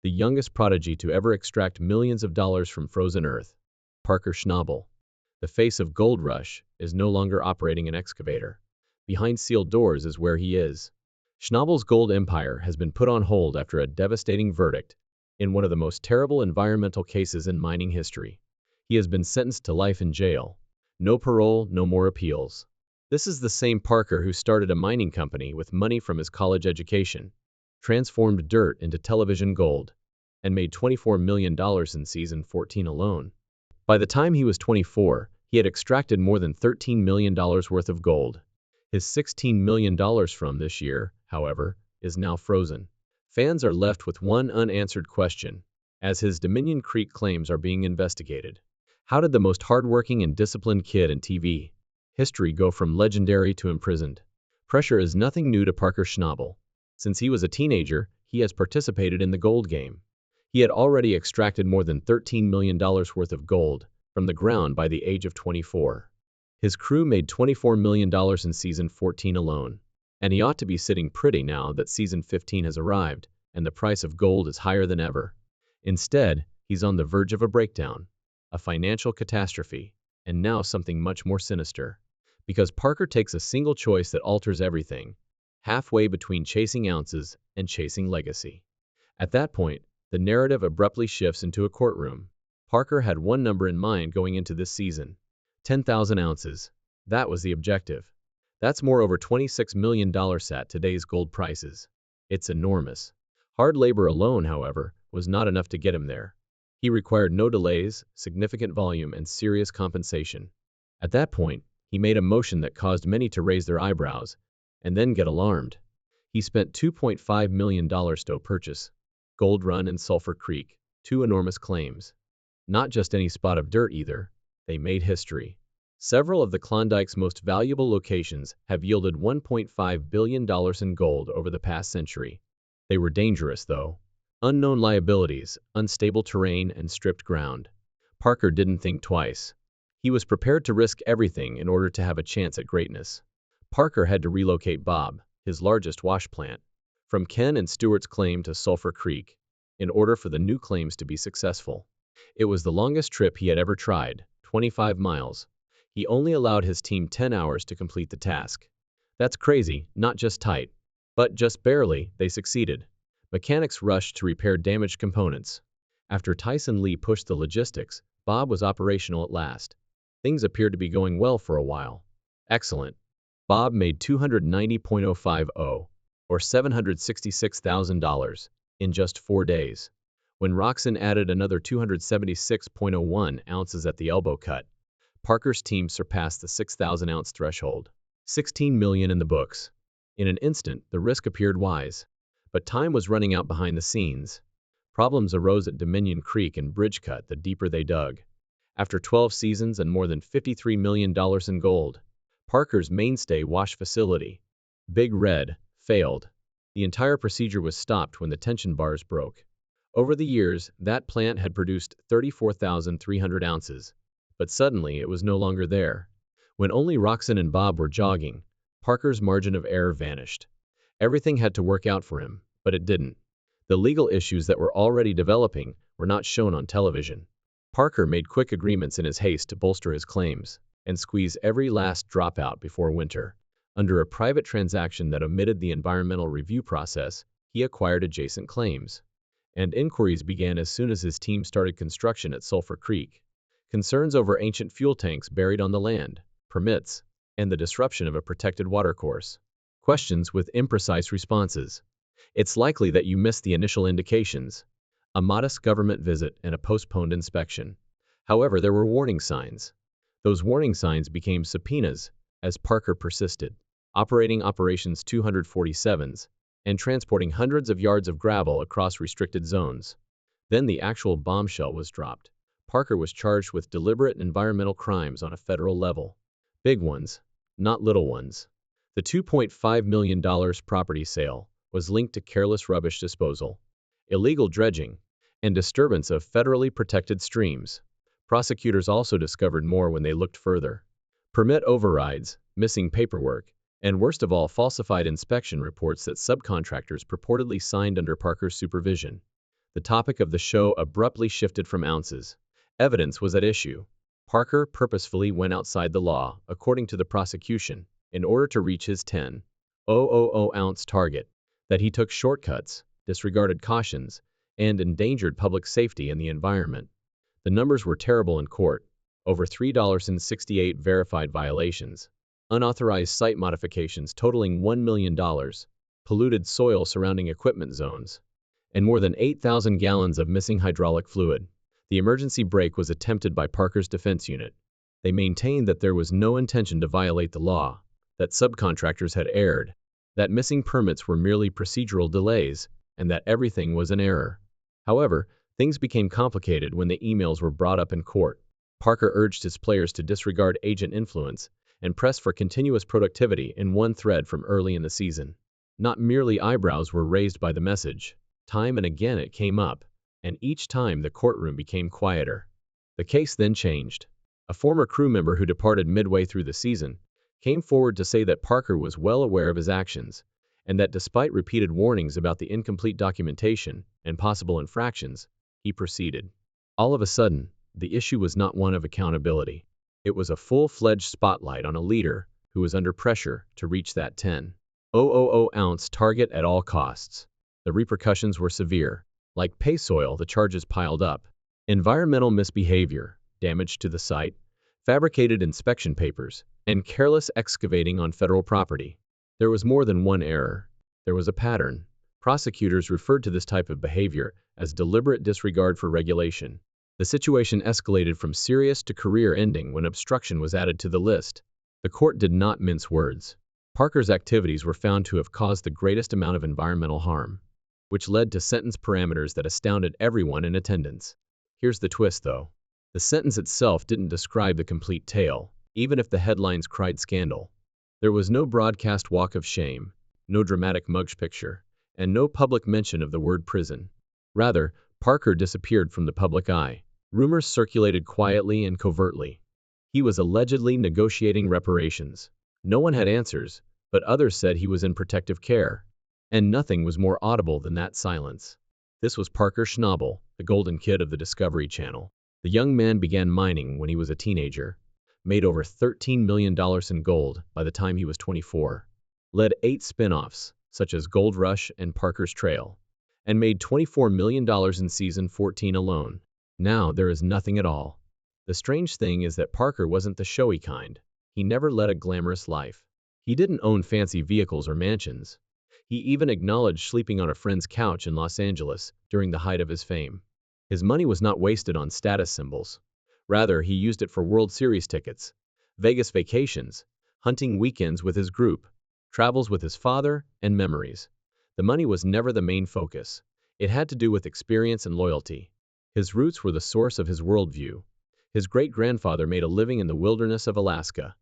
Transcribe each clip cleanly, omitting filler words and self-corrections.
the youngest prodigy to ever extract millions of dollars from frozen earth. Parker Schnabel, the face of Gold Rush, is no longer operating an excavator. Behind sealed doors is where he is. Schnabel's gold empire has been put on hold after a devastating verdict in one of the most terrible environmental cases in mining history. He has been sentenced to life in jail. No parole, no more appeals. This is the same Parker who started a mining company with money from his college education, transformed dirt into television gold, and made $24 million in season 14 alone. By the time he was 24, he had extracted more than $13 million worth of gold. His $16 million from this year, however, is now frozen. Fans are left with one unanswered question, as his Dominion Creek claims are being investigated. How did the most hardworking and disciplined kid in TV history go from legendary to imprisoned? Pressure is nothing new to Parker Schnabel. Since he was a teenager, he has participated in the gold game. He had already extracted more than $13 million worth of gold from the ground by the age of 24. His crew made $24 million in season 14 alone, and he ought to be sitting pretty now that season 15 has arrived and the price of gold is higher than ever. Instead, he's on the verge of a breakdown, a financial catastrophe, and now something much more sinister. Because Parker takes a single choice that alters everything, halfway between chasing ounces and chasing legacy. At that point, the narrative abruptly shifts into a courtroom. Parker had one number in mind going into this season: 10,000 ounces. That was the objective. That's more over $26 million at today's gold prices. It's enormous. Hard labor alone, however, was not enough to get him there. He required no delays, significant volume, and serious compensation. At that point, he made a motion that caused many to raise their eyebrows and then get alarmed. He spent $2.5 million to purchase Gold Run and Sulphur Creek, two enormous claims. Not just any spot of dirt either. They made history. Several of the Klondike's most valuable locations have yielded $1.5 billion in gold over the past century. They were dangerous, though. Unknown liabilities, unstable terrain, and stripped ground. Parker didn't think twice. He was prepared to risk everything in order to have a chance at greatness. Parker had to relocate Bob, his largest wash plant, from Ken and Stewart's claim to Sulphur Creek, in order for the new claims to be successful. It was the longest trip he had ever tried, 25 miles. He only allowed his team 10 hours to complete the task. That's crazy, not just tight. But just barely, they succeeded. Mechanics rushed to repair damaged components. After Tyson Lee pushed the logistics, Bob was operational at last. Things appeared to be going well for a while. Excellent. Bob made $290.050, or $766,000, in just 4 days. When Roxon added another 276.01 ounces at the elbow cut, Parker's team surpassed the 6,000-ounce threshold. $16 million in the books. In an instant, the risk appeared wise. But time was running out behind the scenes. Problems arose at Dominion Creek and Bridgecut the deeper they dug. After 12 seasons and more than $53 million in gold, Parker's mainstay wash facility, Big Red, failed. The entire procedure was stopped when the tension bars broke. Over the years, that plant had produced 34,300 ounces. But suddenly, it was no longer there. When only Roxon and Bob were jogging, Parker's margin of error vanished. Everything had to work out for him, but it didn't. The legal issues that were already developing were not shown on television. Parker made quick agreements in his haste to bolster his claims and squeeze every last drop out before winter. Under a private transaction that omitted the environmental review process, he acquired adjacent claims. And inquiries began as soon as his team started construction at Sulphur Creek. Concerns over ancient fuel tanks buried on the land, permits, and the disruption of a protected watercourse. Questions with imprecise responses. It's likely that you missed the initial indications. A modest government visit and a postponed inspection. However, there were warning signs. Those warning signs became subpoenas, as Parker persisted, operating Operations 247s, and transporting hundreds of yards of gravel across restricted zones. Then the actual bombshell was dropped. Parker was charged with deliberate environmental crimes on a federal level. Big ones, not little ones. The $2.5 million property sale was linked to careless rubbish disposal, illegal dredging, and disturbance of federally protected streams. Prosecutors also discovered more when they looked further. Permit overrides, missing paperwork, and worst of all, falsified inspection reports that subcontractors purportedly signed under Parker's supervision. The topic of the show abruptly shifted from ounces. Evidence was at issue. Parker purposefully went outside the law, according to the prosecution, in order to reach his 10,000-ounce target. That he took shortcuts, disregarded cautions, and endangered public safety and the environment. The numbers were terrible in court. Over $3.68 verified violations, unauthorized site modifications totaling $1 million, polluted soil surrounding equipment zones, and more than 8,000 gallons of missing hydraulic fluid. The emergency brake was attempted by Parker's defense unit. They maintained that there was no intention to violate the law, that subcontractors had erred, that missing permits were merely procedural delays, and that everything was an error. However, things became complicated when the emails were brought up in court. Parker urged his players to disregard agent influence and press for continuous productivity in one thread from early in the season. Not merely eyebrows were raised by the message. Time and again it came up, and each time the courtroom became quieter. The case then changed. A former crew member who departed midway through the season came forward to say that Parker was well aware of his actions, and that despite repeated warnings about the incomplete documentation and possible infractions, he proceeded. All of a sudden, the issue was not one of accountability. It was a full-fledged spotlight on a leader who was under pressure to reach that 10,000-ounce target at all costs. The repercussions were severe. Like pay soil, the charges piled up. Environmental misbehavior, damage to the site, fabricated inspection papers, and careless excavating on federal property. There was more than one error. There was a pattern. Prosecutors referred to this type of behavior as deliberate disregard for regulation. The situation escalated from serious to career-ending when obstruction was added to the list. The court did not mince words. Parker's activities were found to have caused the greatest amount of environmental harm, which led to sentence parameters that astounded everyone in attendance. Here's the twist, though. The sentence itself didn't describe the complete tale, even if the headlines cried scandal. There was no broadcast walk of shame, no dramatic mug picture, and no public mention of the word prison. Rather, Parker disappeared from the public eye. Rumors circulated quietly and covertly. He was allegedly negotiating reparations. No one had answers, but others said he was in protective care. And nothing was more audible than that silence. This was Parker Schnabel, the golden kid of the Discovery Channel. The young man began mining when he was a teenager, made over $13 million in gold by the time he was 24, led 8 spin-offs, such as Gold Rush and Parker's Trail, and made $24 million in season 14 alone. Now there is nothing at all. The strange thing is that Parker wasn't the showy kind. He never led a glamorous life. He didn't own fancy vehicles or mansions. He even acknowledged sleeping on a friend's couch in Los Angeles during the height of his fame. His money was not wasted on status symbols. Rather, he used it for World Series tickets, Vegas vacations, hunting weekends with his group, travels with his father, and memories. The money was never the main focus. It had to do with experience and loyalty. His roots were the source of his worldview. His great-grandfather made a living in the wilderness of Alaska.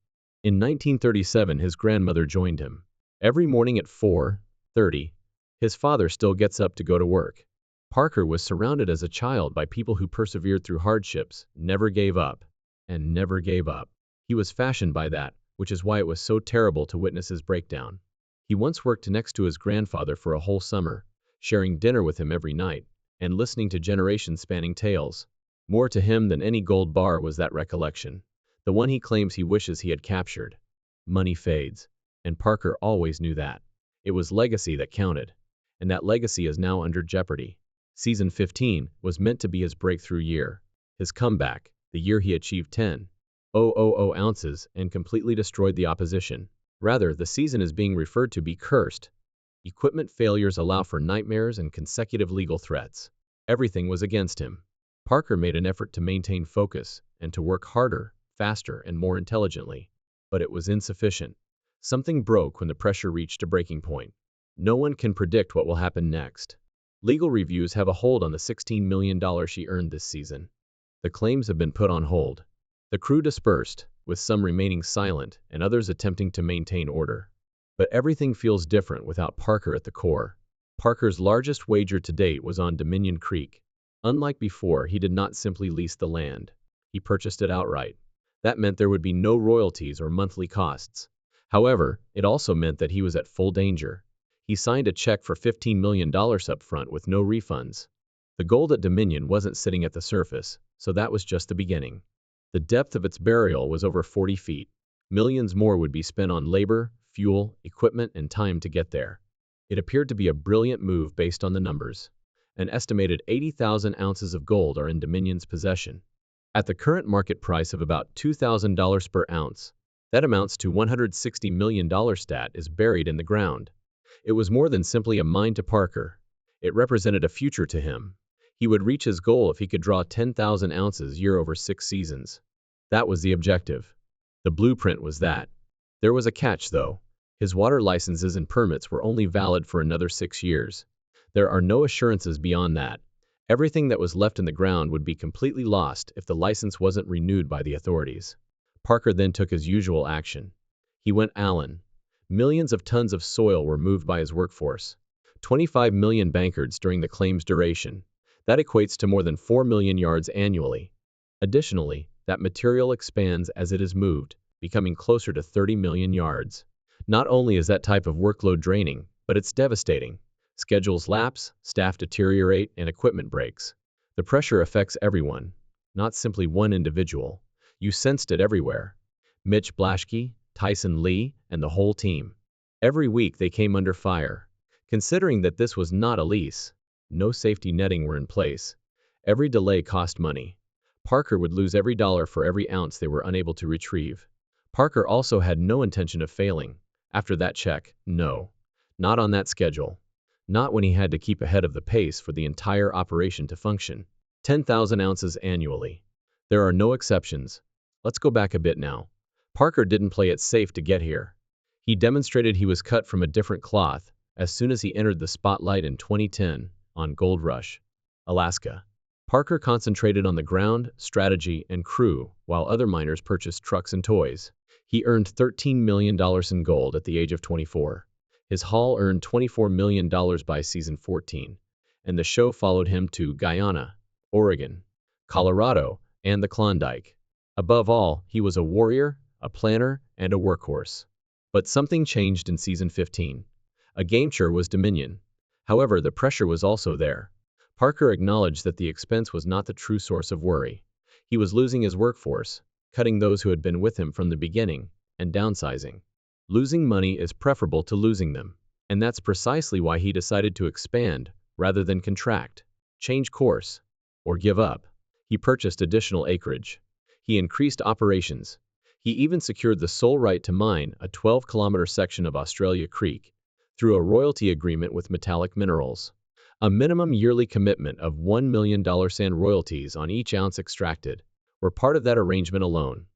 In 1937, his grandmother joined him. Every morning at 4:30, his father still gets up to go to work. Parker was surrounded as a child by people who persevered through hardships, never gave up, and never gave up. He was fashioned by that, which is why it was so terrible to witness his breakdown. He once worked next to his grandfather for a whole summer, sharing dinner with him every night, and listening to generation-spanning tales. More to him than any gold bar was that recollection, the one he claims he wishes he had captured. Money fades, and Parker always knew that. It was legacy that counted, and that legacy is now under jeopardy. Season 15 was meant to be his breakthrough year, his comeback, the year he achieved 10,000 ounces and completely destroyed the opposition. Rather, the season is being referred to be cursed. Equipment failures allow for nightmares and consecutive legal threats. Everything was against him. Parker made an effort to maintain focus and to work harder, faster, and more intelligently. But it was insufficient. Something broke when the pressure reached a breaking point. No one can predict what will happen next. Legal reviews have a hold on the $16 million she earned this season. The claims have been put on hold. The crew dispersed, with some remaining silent and others attempting to maintain order. But everything feels different without Parker at the core. Parker's largest wager to date was on Dominion Creek. Unlike before, he did not simply lease the land. He purchased it outright. That meant there would be no royalties or monthly costs. However, it also meant that he was at full danger. He signed a check for $15 million up front with no refunds. The gold at Dominion wasn't sitting at the surface, so that was just the beginning. The depth of its burial was over 40 feet. Millions more would be spent on labor, fuel, equipment, and time to get there. It appeared to be a brilliant move based on the numbers. An estimated 80,000 ounces of gold are in Dominion's possession. At the current market price of about $2,000 per ounce, that amounts to $160 million. Stat is buried in the ground. It was more than simply a mine to Parker. It represented a future to him. He would reach his goal if he could draw 10,000 ounces a year over 6 seasons. That was the objective. The blueprint was that. There was a catch, though. His water licenses and permits were only valid for another 6 years. There are no assurances beyond that. Everything that was left in the ground would be completely lost if the license wasn't renewed by the authorities. Parker then took his usual action. He went Allen. Millions of tons of soil were moved by his workforce. 25 million bankards during the claim's duration. That equates to more than 4 million yards annually. Additionally, that material expands as it is moved, becoming closer to 30 million yards. Not only is that type of workload draining, but it's devastating. Schedules lapse, staff deteriorate, and equipment breaks. The pressure affects everyone, not simply one individual. You sensed it everywhere. Mitch Blaschke, Tyson Lee, and the whole team. Every week they came under fire. Considering that this was not a lease, no safety netting were in place. Every delay cost money. Parker would lose every dollar for every ounce they were unable to retrieve. Parker also had no intention of failing. After that check, no. Not on that schedule. Not when he had to keep ahead of the pace for the entire operation to function. 10,000 ounces annually. There are no exceptions. Let's go back a bit now. Parker didn't play it safe to get here. He demonstrated he was cut from a different cloth as soon as he entered the spotlight in 2010 on Gold Rush, Alaska. Parker concentrated on the ground, strategy, and crew, while other miners purchased trucks and toys. He earned $13 million in gold at the age of 24. His haul earned $24 million by season 14, and the show followed him to Guyana, Oregon, Colorado, and the Klondike. Above all, he was a warrior, a planner, and a workhorse. But something changed in season 15. A game changer was Dominion. However, the pressure was also there. Parker acknowledged that the expense was not the true source of worry. He was losing his workforce, cutting those who had been with him from the beginning, and downsizing. Losing money is preferable to losing them, and that's precisely why he decided to expand rather than contract, change course, or give up. He purchased additional acreage. He increased operations. He even secured the sole right to mine a 12-kilometer section of Australia Creek through a royalty agreement with Metallic Minerals. A minimum yearly commitment of $1 million sand royalties on each ounce extracted were part of that arrangement alone.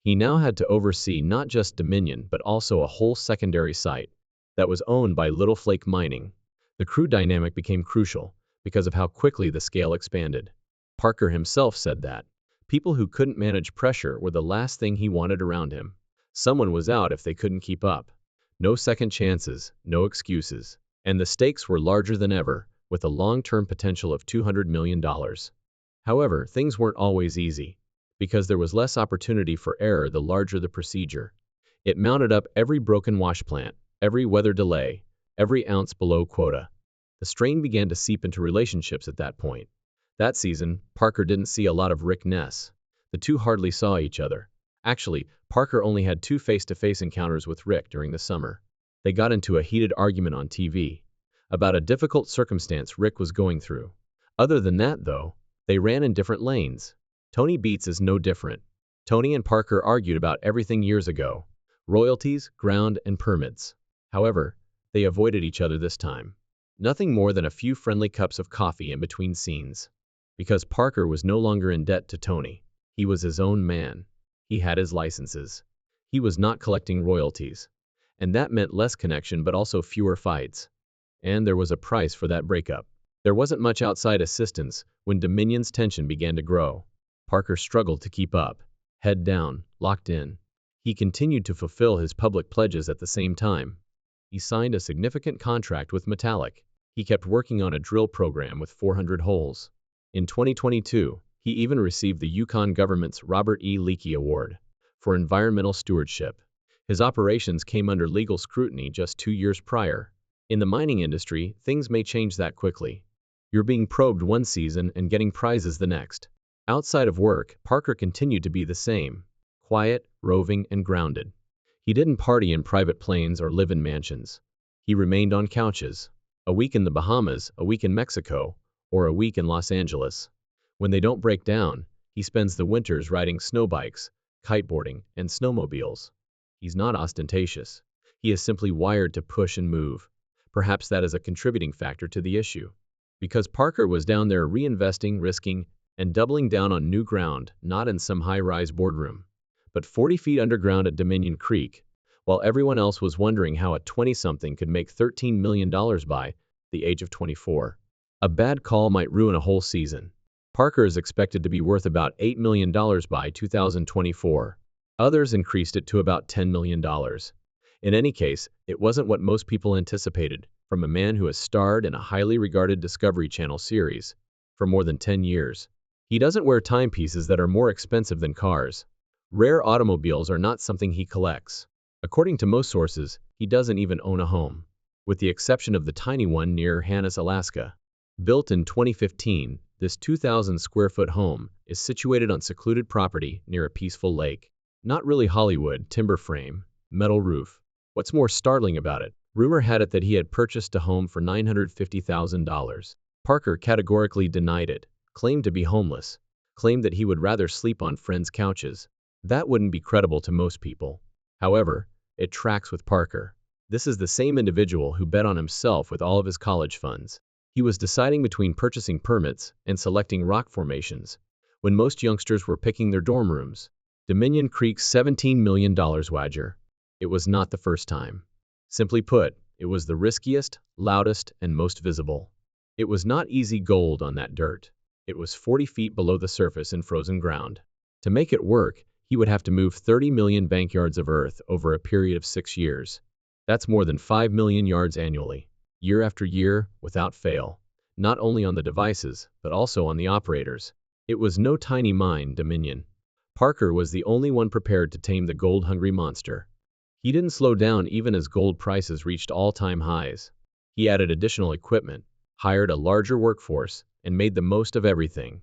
He now had to oversee not just Dominion but also a whole secondary site that was owned by Little Flake Mining. The crew dynamic became crucial because of how quickly the scale expanded. Parker himself said that people who couldn't manage pressure were the last thing he wanted around him. Someone was out if they couldn't keep up. No second chances, no excuses. And the stakes were larger than ever, with a long-term potential of $200 million. However, things weren't always easy. Because there was less opportunity for error the larger the procedure. It mounted up every broken wash plant, every weather delay, every ounce below quota. The strain began to seep into relationships at that point. That season, Parker didn't see a lot of Rick Ness. The two hardly saw each other. Actually, Parker only had 2 face-to-face encounters with Rick during the summer. They got into a heated argument on TV about a difficult circumstance Rick was going through. Other than that, though, they ran in different lanes. Tony Beats is no different. Tony and Parker argued about everything years ago: royalties, ground, and permits. However, they avoided each other this time. Nothing more than a few friendly cups of coffee in between scenes. Because Parker was no longer in debt to Tony. He was his own man. He had his licenses. He was not collecting royalties. And that meant less connection but also fewer fights. And there was a price for that breakup. There wasn't much outside assistance when Dominion's tension began to grow. Parker struggled to keep up, head down, locked in. He continued to fulfill his public pledges at the same time. He signed a significant contract with Metallic. He kept working on a drill program with 400 holes. In 2022, he even received the Yukon government's Robert E. Leakey Award for environmental stewardship. His operations came under legal scrutiny just 2 years prior. In the mining industry, things may change that quickly. You're being probed one season and getting prizes the next. Outside of work, Parker continued to be the same. Quiet, roving, and grounded. He didn't party in private planes or live in mansions. He remained on couches. A week in the Bahamas, a week in Mexico, or a week in Los Angeles. When they don't break down, he spends the winters riding snowbikes, kiteboarding, and snowmobiles. He's not ostentatious. He is simply wired to push and move. Perhaps that is a contributing factor to the issue. Because Parker was down there reinvesting, risking, and doubling down on new ground, not in some high-rise boardroom, but 40 feet underground at Dominion Creek, while everyone else was wondering how a 20-something could make $13 million by the age of 24. A bad call might ruin a whole season. Parker is expected to be worth about $8 million by 2024. Others increased it to about $10 million. In any case, it wasn't what most people anticipated from a man who has starred in a highly regarded Discovery Channel series for more than 10 years. He doesn't wear timepieces that are more expensive than cars. Rare automobiles are not something he collects. According to most sources, he doesn't even own a home, with the exception of the tiny one near Hannes, Alaska. Built in 2015, this 2,000-square-foot home is situated on secluded property near a peaceful lake. Not really Hollywood, timber frame, metal roof. What's more startling about it, rumor had it that he had purchased a home for $950,000. Parker categorically denied it, claimed to be homeless, claimed that he would rather sleep on friends' couches. That wouldn't be credible to most people. However, it tracks with Parker. This is the same individual who bet on himself with all of his college funds. He was deciding between purchasing permits and selecting rock formations, when most youngsters were picking their dorm rooms. Dominion Creek's $17 million wager. It was not the first time. Simply put, it was the riskiest, loudest, and most visible. It was not easy gold on that dirt. It was 40 feet below the surface in frozen ground. To make it work, he would have to move 30 million bank yards of earth over a period of 6 years. That's more than 5 million yards annually, year after year, without fail. Not only on the devices, but also on the operators. It was no tiny mine, Dominion. Parker was the only one prepared to tame the gold-hungry monster. He didn't slow down even as gold prices reached all-time highs. He added additional equipment, hired a larger workforce, and made the most of everything.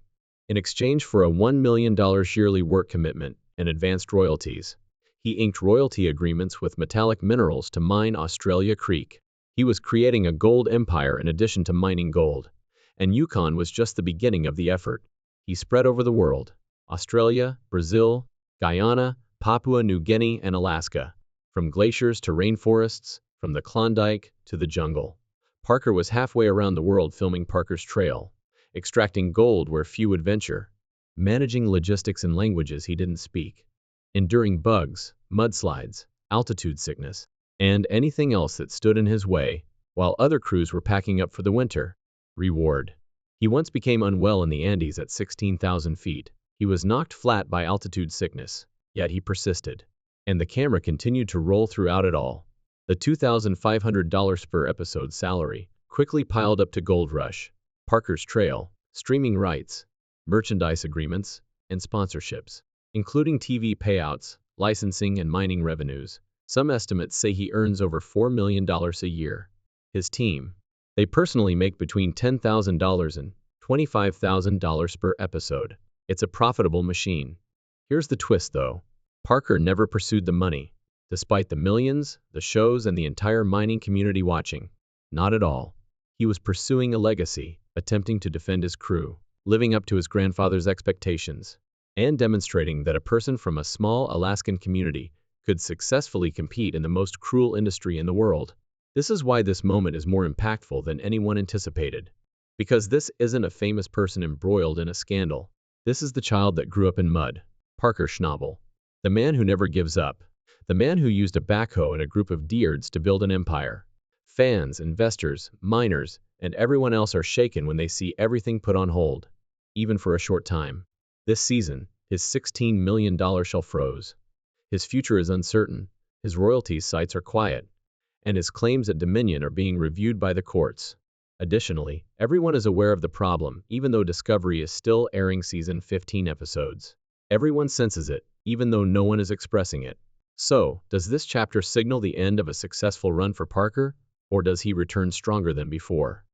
In exchange for a $1 million yearly work commitment and advanced royalties, he inked royalty agreements with metallic minerals to mine Australia Creek. He was creating a gold empire in addition to mining gold, and Yukon was just the beginning of the effort. He spread over the world: Australia, Brazil, Guyana, Papua New Guinea, and Alaska. From glaciers to rainforests, from the Klondike to the jungle. Parker was halfway around the world filming Parker's Trail, extracting gold where few would venture, managing logistics in languages he didn't speak, enduring bugs, mudslides, altitude sickness, and anything else that stood in his way, while other crews were packing up for the winter. Reward. He once became unwell in the Andes at 16,000 feet. He was knocked flat by altitude sickness, yet he persisted. And the camera continued to roll throughout it all. The $2,500 per episode salary quickly piled up to Gold Rush, Parker's Trail, streaming rights, merchandise agreements, and sponsorships, including TV payouts, licensing, and mining revenues. Some estimates say he earns over $4 million a year. His team. They personally make between $10,000 and $25,000 per episode. It's a profitable machine. Here's the twist, though. Parker never pursued the money, despite the millions, the shows, and the entire mining community watching. Not at all. He was pursuing a legacy, attempting to defend his crew, living up to his grandfather's expectations, and demonstrating that a person from a small Alaskan community could successfully compete in the most cruel industry in the world. This is why this moment is more impactful than anyone anticipated. Because this isn't a famous person embroiled in a scandal. This is the child that grew up in mud, Parker Schnabel. The man who never gives up. The man who used a backhoe and a group of deerds to build an empire. Fans, investors, miners, and everyone else are shaken when they see everything put on hold, even for a short time. This season, his $16 million shell froze. His future is uncertain, his royalties sites are quiet, and his claims at Dominion are being reviewed by the courts. Additionally, everyone is aware of the problem, even though Discovery is still airing season 15 episodes. Everyone senses it, even though no one is expressing it. So, does this chapter signal the end of a successful run for Parker, or does he return stronger than before?